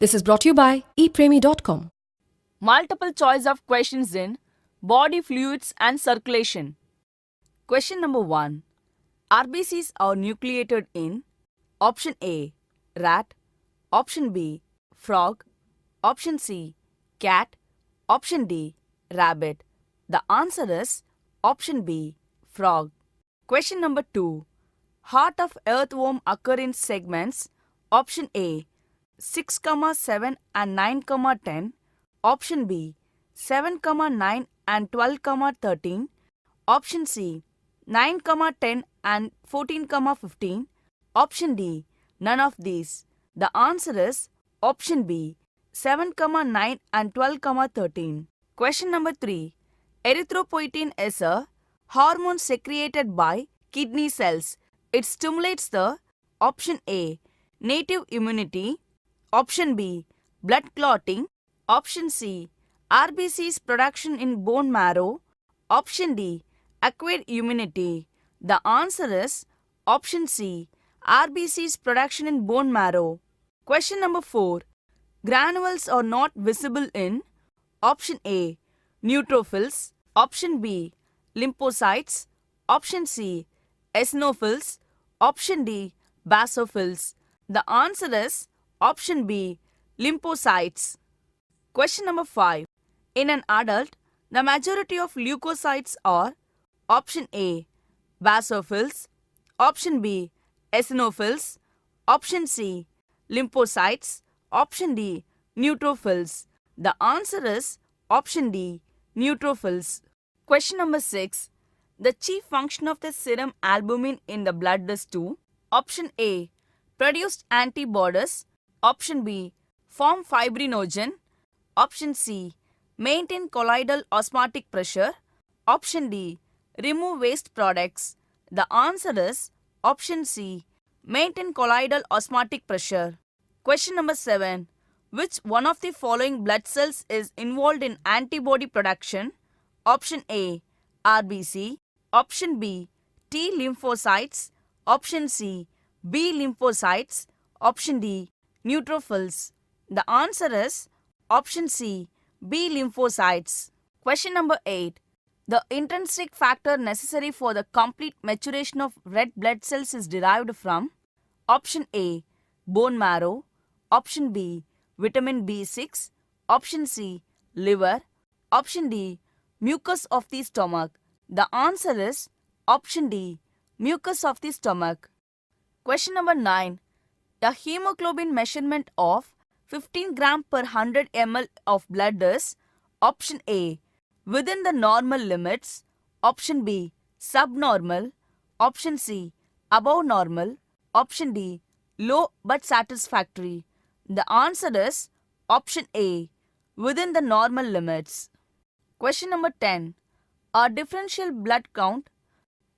This is brought to you by epremy.com. Multiple choice of questions in body fluids and circulation. Question number 1. RBCs are nucleated in option A, rat, option B, frog, option C, cat, option D, rabbit. The answer is option B, frog. Question number 2. Heart of earthworm occur in segments option A, 6, 7 and 9, 10, option B, 7, 9 and 12, 13, option C, 9, 10 and 14, 15, option D, none of these. The answer is option B, 7, 9 and 12, 13. Question number 3. Erythropoietin is a hormone secreted by kidney cells. It stimulates the option A, native immunity, option B, blood clotting, option C, RBC's production in bone marrow, option D, acquired immunity. The answer is option C, RBC's production in bone marrow. Question number 4. Granules are not visible in option A, neutrophils, option B, lymphocytes, option C, eosinophils, option D, basophils. The answer is option B, lymphocytes. Question number 5. In an adult, the majority of leucocytes are option A, basophils, option B, eosinophils, option C, lymphocytes, option D, neutrophils. The answer is option D, neutrophils. Question number 6. The chief function of the serum albumin in the blood is to option A, produce antibodies, option B, form fibrinogen, option C, maintain colloidal osmotic pressure, option D, remove waste products. The answer is option C, maintain colloidal osmotic pressure. Question number 7. Which one of the following blood cells is involved in antibody production? Option A, RBC, option B, T lymphocytes, option C, B lymphocytes, option D, neutrophils. The answer is option C, B lymphocytes. Question number 8. The intrinsic factor necessary for the complete maturation of red blood cells is derived from option A, bone marrow, option B, vitamin B6, option C, liver, option D, mucus of the stomach. The answer is option D, mucus of the stomach. Question number 9. The hemoglobin measurement of 15 gram per 100 ml of blood is option A, within the normal limits, option B, subnormal, option C, above normal, option D, low but satisfactory. The answer is option A, within the normal limits. Question number 10. A differential blood count,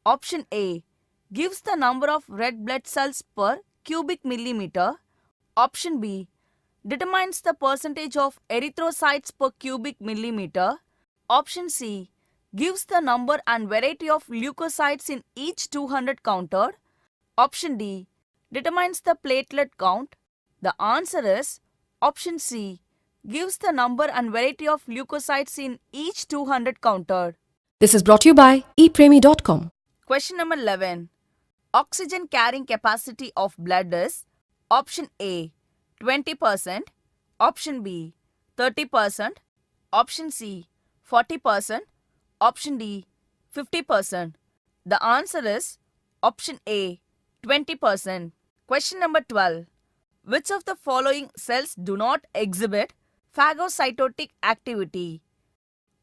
option A, gives the number of red blood cells per cubic millimeter, option B, determines the percentage of erythrocytes per cubic millimeter, option C, gives the number and variety of leucocytes in each 200 counted, option D, determines the platelet count. The answer is option C, gives the number and variety of leucocytes in each 200 counted. This is brought to you by epremy.com. Question number 11. Oxygen carrying capacity of blood is option A, 20%, option B, 30%, option C, 40%, option D, 50%. The answer is option A, 20%. Question number 12. Which of the following cells do not exhibit phagocytotic activity?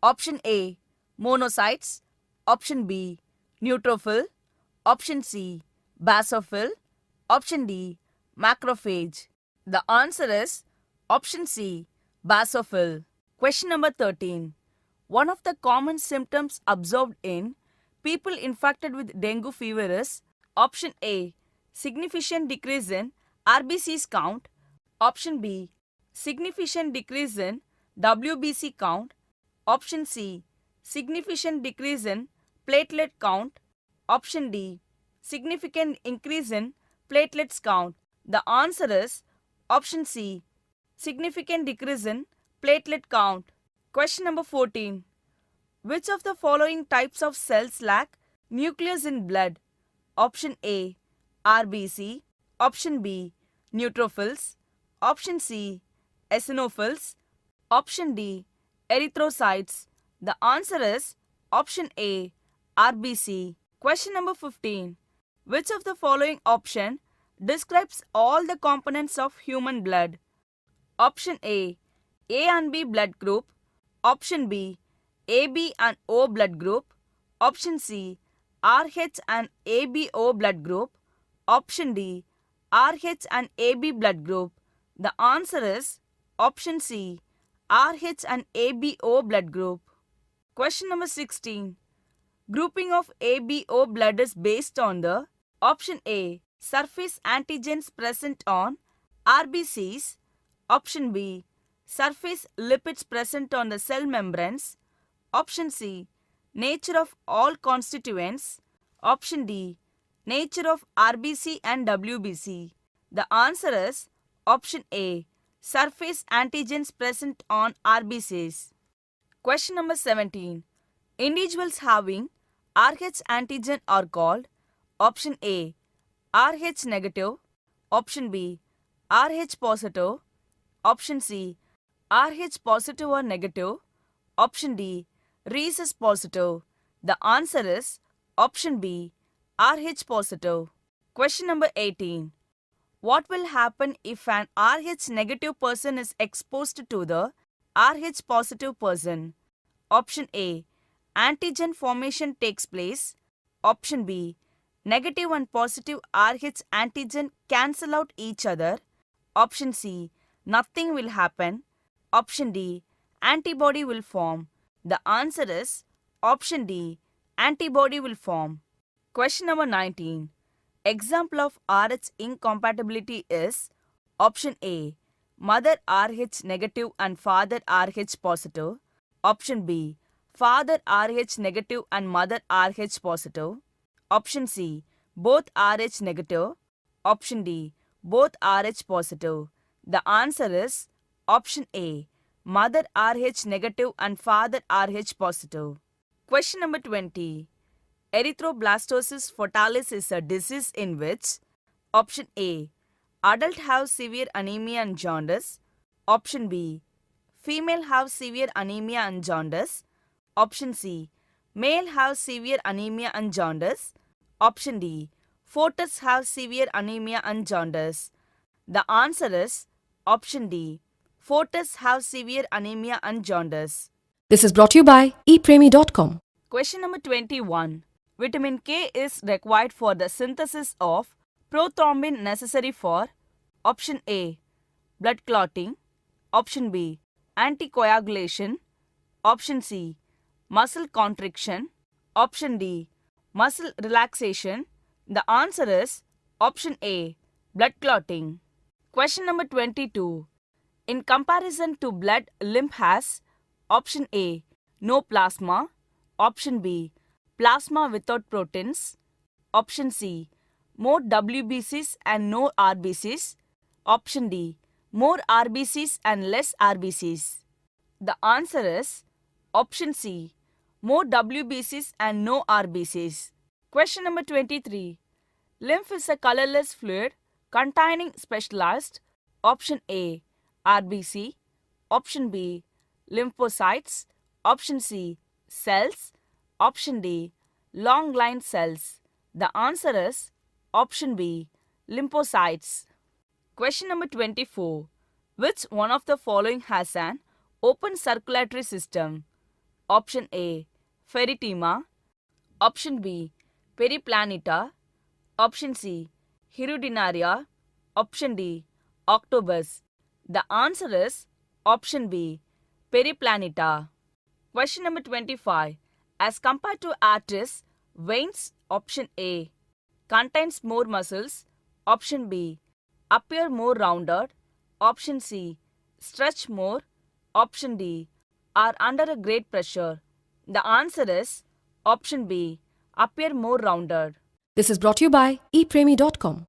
Option A, monocytes, option B, neutrophil, option C, basophil, option D, macrophage. The answer is option C, basophil. Question number 13. One of the common symptoms observed in people infected with dengue fever is option A, significant decrease in RBCs count, option B, significant decrease in WBC count, option C, significant decrease in platelet count, option D, significant increase in platelets count. The answer is option C, significant decrease in platelet count. Question number 14. Which of the following types of cells lack nucleus in blood? Option A, RBC. Option B, neutrophils. Option C, eosinophils. Option D, erythrocytes. The answer is option A, RBC. Question number 15. Which of the following option describes all the components of human blood? Option A and B blood group. Option B, AB and O blood group. Option C, RH and ABO blood group. Option D, RH and AB blood group. The answer is option C, RH and ABO blood group. Question number 16. Grouping of ABO blood is based on the option A, surface antigens present on RBCs. Option B, surface lipids present on the cell membranes. Option C, nature of all constituents. Option D, nature of RBC and WBC. The answer is option A, surface antigens present on RBCs. Question number 17. Individuals having RH antigen are called option A, RH negative. Option B, RH positive. Option C, RH positive or negative. Option D, rhesus positive. The answer is option B, RH positive. Question number 18. What will happen if an RH negative person is exposed to the RH positive person? Option A, antigen formation takes place. Option B, negative and positive RH antigen cancel out each other. Option C, nothing will happen. Option D, antibody will form. The answer is option D, antibody will form. Question number 19. Example of RH incompatibility is option A, mother RH negative and father RH positive. Option B, father RH negative and mother RH positive. Option C, both RH negative. Option D, both RH positive. The answer is option A, mother RH negative and father RH positive. Question number 20. Erythroblastosis foetalis is a disease in which option A, adult have severe anemia and jaundice. Option B, female have severe anemia and jaundice. Option C, male have severe anemia and jaundice. Option D, foetus have severe anemia and jaundice. The answer is option D, foetus have severe anemia and jaundice. This is brought to you by epremy.com. Question number 21. Vitamin K is required for the synthesis of prothrombin necessary for option A, blood clotting. Option B, anticoagulation. Option C, muscle contraction. Option D, muscle relaxation. The answer is option A, blood clotting. Question number 22. In comparison to blood, lymph has option A, no plasma. Option B, plasma without proteins. Option C, more WBCs and no RBCs. Option D, more RBCs and less RBCs. The answer is option C, more WBCs and no RBCs. Question number 23. Lymph is a colorless fluid containing specialized option A, RBC. Option B, lymphocytes. Option C, cells. Option D, long line cells. The answer is option B, lymphocytes. Question number 24. Which one of the following has an open circulatory system? Option A, Erythema. Option B, Periplaneta. Option C, Hirudinaria. Option D, Octobus. The answer is option B, Periplaneta. Question number 25. As compared to arteries, veins, option A, contains more muscles. Option B, appear more rounded. Option C, stretch more. Option D, are under a great pressure. The answer is option B, appear more rounded. This is brought to you by epremy.com.